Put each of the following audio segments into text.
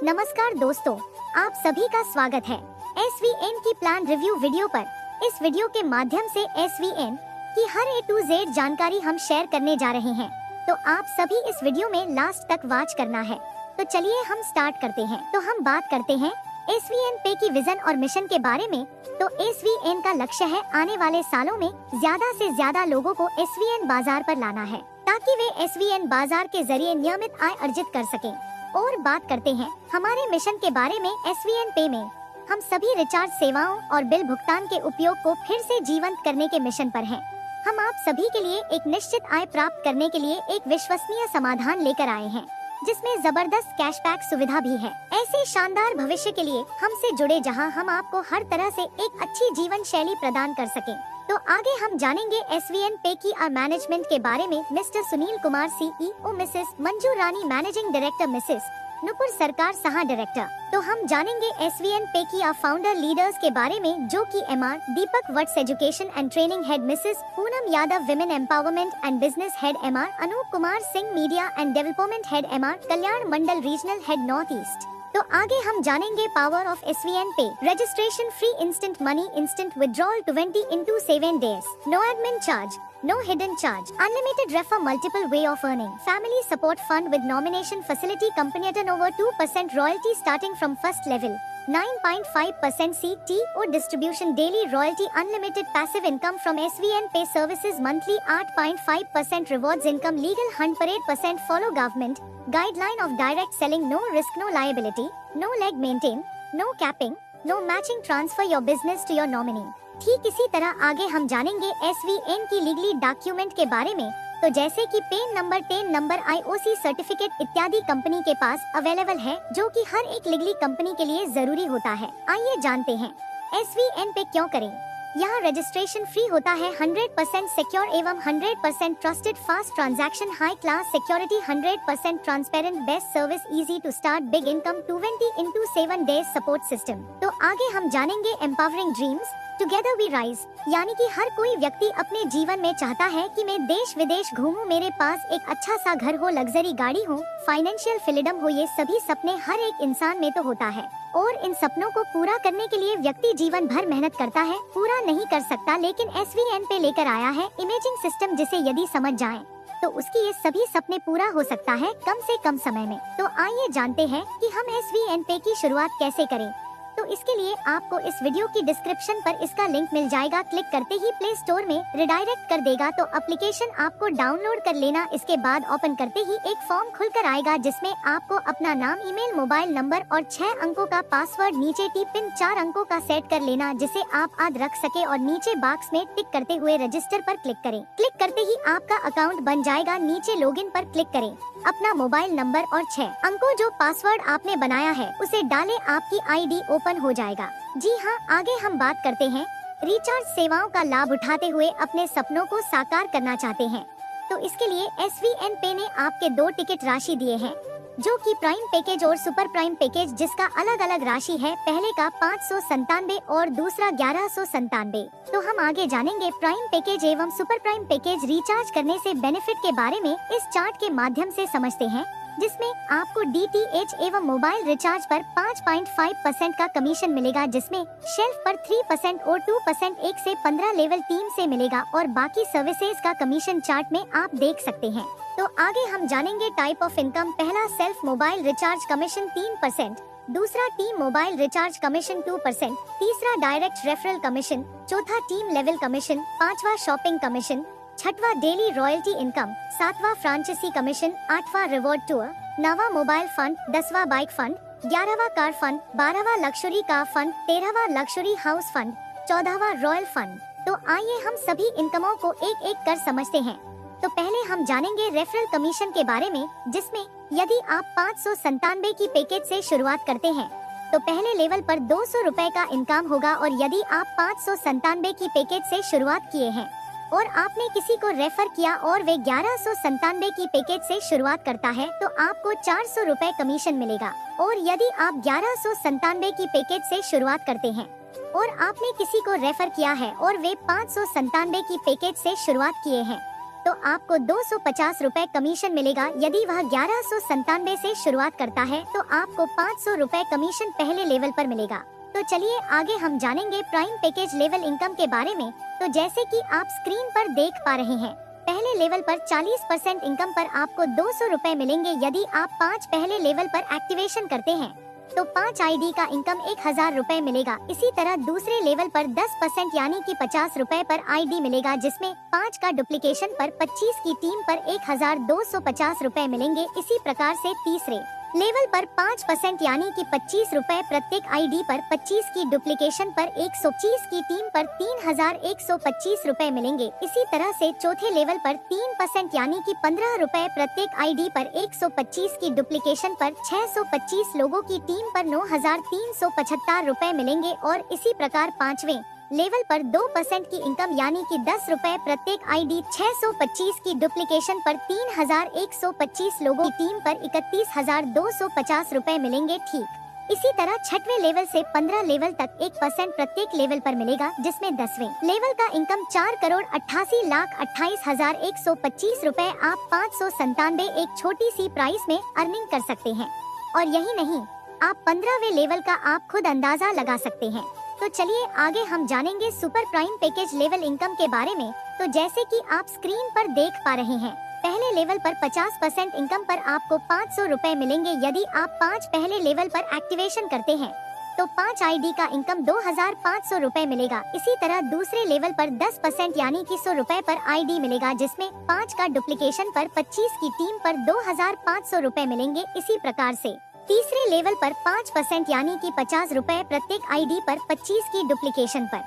नमस्कार दोस्तों, आप सभी का स्वागत है SVN की प्लान रिव्यू वीडियो पर। इस वीडियो के माध्यम से SVN की हर A to Z जानकारी हम शेयर करने जा रहे हैं, तो आप सभी इस वीडियो में लास्ट तक वॉच करना है। तो चलिए हम स्टार्ट करते हैं। तो हम बात करते हैं SVN पे की विजन और मिशन के बारे में। तो SVN का लक्ष्य है आने वाले सालों में ज्यादा से ज्यादा लोगों को SVN बाजार पर लाना है, ताकि वे SVN बाजार के जरिए नियमित आय अर्जित कर सकें। और बात करते हैं हमारे मिशन के बारे में। SVN पे में हम सभी रिचार्ज सेवाओं और बिल भुगतान के उपयोग को फिर से जीवंत करने के मिशन पर हैं। हम आप सभी के लिए एक निश्चित आय प्राप्त करने के लिए एक विश्वसनीय समाधान लेकर आए हैं, जिसमें जबरदस्त कैशबैक सुविधा भी है। ऐसे शानदार भविष्य के लिए हमसे जुड़े, जहां हम आपको हर तरह से एक अच्छी जीवन शैली प्रदान कर सकें। तो आगे हम जानेंगे SVN पे की मैनेजमेंट के बारे में। Mr Sunil Kumar CEO, Mrs Manju Rani managing director, Mrs Nupur Sarkar Saha director. तो हम जानेंगे SVN पे की फाउंडर लीडर्स के बारे में, जो कि MR Deepak Vats education and training head, Mrs Poonam Yadav women empowerment and business head MR, Anoop Kumar Singh media and development head MR, Kalyan Mandal regional head north east. तो आगे हम जानेंगे पावर ऑफ SVN पे। Registration free, instant money, instant withdrawal 20x7 days, no admin charge, no hidden charge, unlimited refer, multiple way of earning, family support fund with nomination facility, company at an over 2% royalty starting from first level, 9.5% CTO distribution, daily royalty, unlimited passive income from SVN pay services, monthly 8.5% rewards income, legal 100% follow government guideline of direct selling, no risk, no liability, no leg maintain, no capping, no matching, transfer your business to your nominee। ठीक इसी तरह आगे हम जानेंगे SVN की legally document के बारे में। तो जैसे कि PAN number, ten number, IOC certificate इत्यादि कंपनी के पास अवेलेबल है, जो कि हर एक लीगली कंपनी के लिए जरूरी होता है। आइए जानते हैं SVN पे क्यों करें। यहाँ रजिस्ट्रेशन फ्री होता है, 100% सिक्योर एवं 100% trusted, fast transaction, high class security, 100% transparent, best service, easy to start, big income, 20x7 days support system. तो आगे हम जानेंगे empowering dreams together we rise, यानी कि हर कोई व्यक्ति अपने जीवन में चाहता है कि मैं देश विदेश घूमूं, मेरे पास एक अच्छा सा घर हो, लग्जरी गाड़ी हो, फाइनेंशियल फ्रीडम हो। ये सभी सपने हर एक इंसान में तो होता है, और इन सपनों को पूरा करने के लिए व्यक्ति जीवन भर मेहनत करता है, पूरा नहीं कर सकता, लेकिन SVN पे लेकर आया है इमेजिंग सिस्टम, जिसे यदि समझ जाएं तो उसकी ये सभी सपने पूरा हो सकता है कम से कम समय में। तो आइए जानते हैं कि हम SVN पे की शुरुआत कैसे करें। तो इसके लिए आपको इस वीडियो की डिस्क्रिप्शन पर इसका लिंक मिल जाएगा, क्लिक करते ही प्ले स्टोर में रिडायरेक्ट कर देगा। तो एप्लीकेशन आपको डाउनलोड कर लेना। इसके बाद ओपन करते ही एक फॉर्म खुलकर आएगा, जिसमें आपको अपना नाम, ईमेल, मोबाइल नंबर और 6 अंकों का पासवर्ड, नीचे टी पिन 4 अंकों का सेट कर लेना, जिसे आप याद रख सके, और नीचे बॉक्स में टिक करते हुए रजिस्टर पर क्लिक करें। क्लिक करते ही आपका अकाउंट बन जाएगा। नीचे लॉगिन पर क्लिक करें, अपना मोबाइल नंबर और 6 अंकों जो पासवर्ड आपने बनाया है उसे डालें, आपकी ID ओपन हो जाएगा। जी हाँ, आगे हम बात करते हैं रिचार्ज सेवाओं का लाभ उठाते हुए अपने सपनों को साकार करना चाहते हैं। तो इसके लिए SVN पे ने आपके 2 टिकट राशि दिए हैं, जो कि प्राइम पैकेज और सुपर प्राइम पैकेज, जिसका अलग अलग राशि है। पहले का 597 और दूसरा 1197। तो हम आगे जानेंगे प्राइम पैकेज एवं सुपर प्राइम पैकेज रिचार्ज करने से बेनिफिट के बारे में इस चार्ट के माध्यम से समझते हैं, जिसमें आपको DTH एवं मोबाइल रिचार्ज पर 5.5% का कमीशन मिलेगा, जिसमें शेल्फ पर 3% और 2% 1 से 15 लेवल 3 से मिलेगा, और बाकी सर्विसेज का कमीशन चार्ट में आप देख सकते हैं। तो आगे हम जानेंगे टाइप ऑफ इनकम। पहला सेल्फ मोबाइल रिचार्ज कमीशन 3%, दूसरा टीम मोबाइल रिचार्ज कमीशन 2%, तीसरा डायरेक्ट रेफरल कमीशन, चौथा टीम लेवल कमीशन, पांचवा शॉपिंग कमीशन, छठवा डेली रॉयल्टी इनकम, सातवां फ्रांचाइजी कमीशन, आठवां रिवॉर्ड टूर, नौवां मोबाइल फंड, 10वां बाइक फंड, 11वां कार फंड, 12वां लग्जरी कार फंड, 13वां लग्जरी हाउस फंड, 14वां रॉयल फंड। तो आइए हम सभी इनकमों को एक एक कर समझते हैं। तो पहले हम जानेंगे रेफरल कमीशन के बारे में, जिसमें यदि आप 597 की पैकेज से शुरुआत करते हैं तो पहले लेवल पर 200 रुपए का इनकम होगा, और यदि आप 597 की पैकेज से शुरुआत किए हैं और आपने किसी को रेफर किया और वे 1197 की पैकेज से शुरुआत करता है, तो आपको 400 रुपए कमीशन मिलेगा। और यदि आप 1197 की पैकेज से शुरुआत करते हैं और आपने किसी को रेफर किया है और वे 597 की पैकेज से शुरुआत किए हैं, तो आपको 250 रुपए कमीशन मिलेगा। यदि वह 1197 से शुरुआत करता है तो आपको 500 रुपए कमीशन पहले लेवल पर मिलेगा। तो चलिए आगे हम जानेंगे प्राइम पैकेज लेवल इनकम के बारे में। तो जैसे कि आप स्क्रीन पर देख पा रहे हैं, पहले लेवल पर 40% इनकम पर आपको 200 रुपए मिलेंगे। यदि आप 5 पहले लेवल पर एक्टिवेशन करते हैं तो 5 आईडी का इनकम 1000 रुपए मिलेगा। इसी तरह दूसरे लेवल पर 10% यानी कि 50 रुपए पर आईडी मिलेगा, जिसमें 5 का डुप्लीकेशन पर 25 की टीम पर 1250 रुपए मिलेंगे। इसी प्रकार से तीसरे लेवल पर 5% यानी कि 25 रुपए प्रत्येक आईडी पर 25 की डुप्लीकेशन पर 125 की टीम पर 3125 रुपए मिलेंगे। इसी तरह से चौथे लेवल पर 3% यानी कि 15 रुपए प्रत्येक आईडी पर 125 की डुप्लीकेशन पर 625 लोगों की टीम पर 9375 रुपए मिलेंगे। और इसी प्रकार पांचवें लेवल पर 2% की इनकम यानी कि 10 रुपए प्रत्येक आईडी 625 की डुप्लीकेशन पर 3125 लोगों की टीम पर 31250 रुपए मिलेंगे। ठीक इसी तरह छठवें लेवल से 15 लेवल तक 1% प्रत्येक लेवल पर मिलेगा, जिसमें 10वें लेवल का इनकम 4,88,28,125 रुपए आप 597 एक छोटी सी प्राइस में अर्निंग कर सकते हैं। और यही नहीं, आप 15वें लेवल का आप खुद अंदाजा लगा सकते हैं। तो चलिए आगे हम जानेंगे super prime package level income के बारे में। तो जैसे कि आप स्क्रीन पर देख पा रहे हैं, पहले लेवल पर 50% इनकम पर आपको 500 रुपए मिलेंगे। यदि आप 5 पहले लेवल पर एक्टिवेशन करते हैं तो 5 आईडी का इनकम 2500 रुपए मिलेगा। इसी तरह दूसरे लेवल पर 10% यानी कि 100 रुपए पर आईडी मिलेगा, जिसमें 5 का डुप्लीकेशन पर 25 की टीम पर 2500 रुपए मिलेंगे। इसी प्रकार से तीसरे लेवल पर 5% यानी कि 50 रुपए प्रत्येक आईडी पर 25 की डुप्लीकेशन पर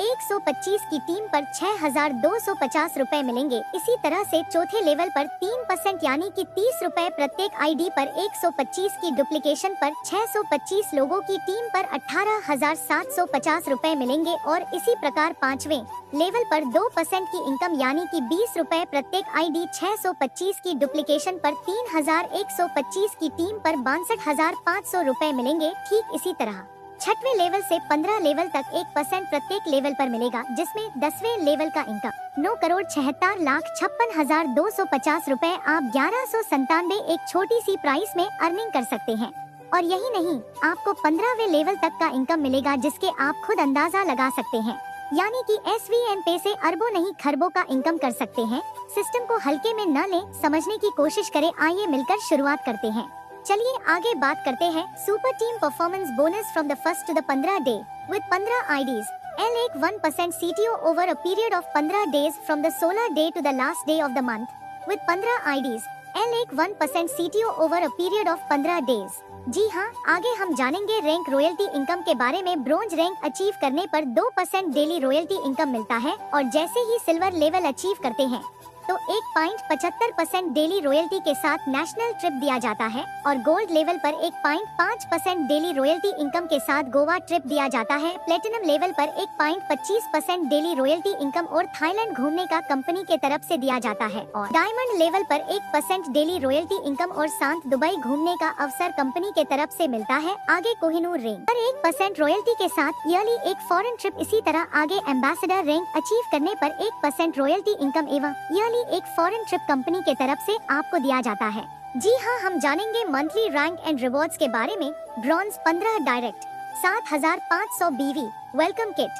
125 की टीम पर 6250 रुपए मिलेंगे। इसी तरह से चौथे लेवल पर 3% यानी कि 30 रुपए प्रत्येक आईडी पर 125 की डुप्लीकेशन पर 625 लोगों की टीम पर 18750 रुपए मिलेंगे। और इसी प्रकार पांचवें लेवल पर 2% की इनकम यानी कि 20 रुपए प्रत्येक आईडी 625 की डुप्लीकेशन पर 3125 की टीम पर 62500 रुपए मिलेंगे। ठीक इसी तरह छठवें लेवल से 15 लेवल तक 1% प्रत्येक लेवल पर मिलेगा, जिसमें 10वें लेवल का इनकम 9,76,56,250 रुपए आप 1197 एक छोटी सी प्राइस में अर्निंग कर सकते हैं। और यही नहीं, आपको 15वें लेवल तक का इनकम मिलेगा, जिसके आप खुद अंदाजा लगा सकते हैं। यानी कि SVN पे से अरबों नहीं खरबों का इनकम कर सकते हैं। सिस्टम को हल्के में न लें, समझने की कोशिश करें। आइए मिलकर शुरुआत करते हैं। चलिए आगे बात करते हैं super team performance bonus from the first to the 15 day with 15 IDs. L 1% CTO over a period of 15 days from the 16 day to the last day of the month with 15 IDs. L 1% CTO over a period of 15 days. जी हाँ, आगे हम जानेंगे rank royalty income के बारे में। Bronze rank achieve करने पर 2% डेली रॉयल्टी इनकम मिलता है, और जैसे ही सिल्वर लेवल अचीव करते हैं तो 1.75% डेली रॉयल्टी के साथ नेशनल ट्रिप दिया जाता है, और गोल्ड लेवल पर 1.5% डेली रॉयल्टी इनकम के साथ गोवा ट्रिप दिया जाता है। प्लेटिनम लेवल पर 1.25% डेली रॉयल्टी इनकम और थाईलैंड घूमने का कंपनी के तरफ से दिया जाता है, और डायमंड लेवल पर 1% डेली रॉयल्टी इनकम और शांत दुबई घूमने का अवसर कंपनी के तरफ से मिलता है। आगे कोहिनूर रैंक पर 1% रॉयल्टी के साथ ईयरली एक फॉरेन ट्रिप। इसी तरह आगे एम्बेसडर रैंक अचीव करने पर 1% रॉयल्टी इनकम एवं ईयरली एक फॉरेन ट्रिप कंपनी के तरफ से आपको दिया जाता है। जी हाँ, हम जानेंगे मंथली रैंक एंड रिवॉर्ड्स के बारे में। Bronze 15 direct 7500 BV welcome kit.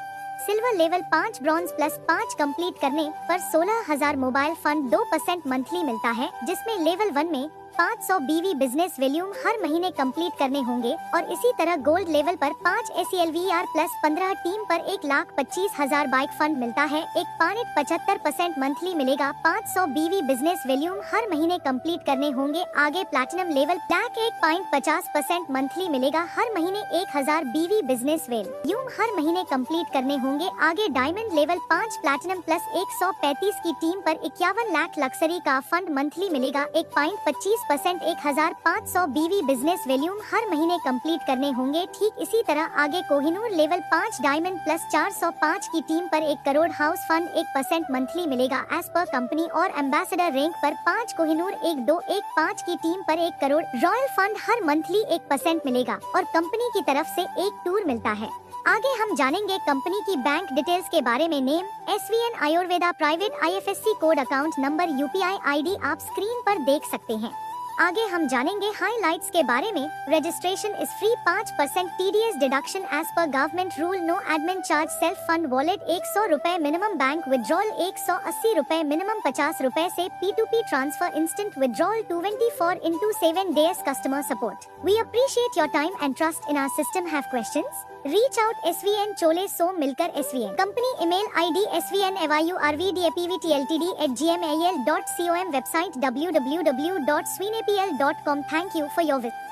Silver level 5 bronze plus 5 complete करने पर 16000 मोबाइल फंड 2% मंथली मिलता है, जिसमें लेवल 1 में 500 BV बिजनेस वॉल्यूम हर महीने कंप्लीट करने होंगे। और इसी तरह गोल्ड लेवल पर 5 ACLVR प्लस 15 टीम पर 1,25,000 बाइक फंड मिलता है। एक 75% मंथली मिलेगा। 500 BV बिजनेस वॉल्यूम हर महीने कंप्लीट करने होंगे। आगे प्लैटिनम लेवल ब्लैक 1.50% मंथली मिलेगा। हर महीने 1000 BV बिजनेस वॉल्यूम हर महीने कंप्लीट करने होंगे। आगे डायमंड लेवल 5 प्लैटिनम प्लस 135 की टीम पर 51 लाख लक्सरी का फंड मंथली मिलेगा। 1.25% 5% 1500 BV बिजनेस वॉल्यूम हर महीने कंप्लीट करने होंगे। ठीक इसी तरह आगे कोहिनूर लेवल 5 डायमंड प्लस 405 की टीम पर 1 करोड़ हाउस फंड 1% मंथली मिलेगा एज पर कंपनी, और एम्बेसडर रैंक पर 5 कोहिनूर 1215 की टीम पर 1 करोड़ रॉयल फंड हर मंथली 1% मिलेगा और कंपनी की तरफ से एक टूर मिलता है। आगे हम जानेंगे कंपनी की बैंक डिटेल्स के बारे में। Name SVN Ayurveda private, IFSC code, account number, UPI ID आप स्क्रीन पर देख सकते हैं। आगे हम जानेंगे हाइलाइट्स के बारे में। Registration is free, 5% TDS deduction as per government rule, no admin charge, self fund wallet 100 रुपए मिनिमम, बैंक विड्रॉल 180 रुपए मिनिमम, 50 रुपए से P2P transfer, instant withdrawal 24/7 days customer support. We appreciate your time and trust in our system. Have questions? Reach out SVN चोले सोम मिलकर SVN company, email ID svnavurdapvtltd@gmail.com, website www.swinapl.com। Thank you for your visit.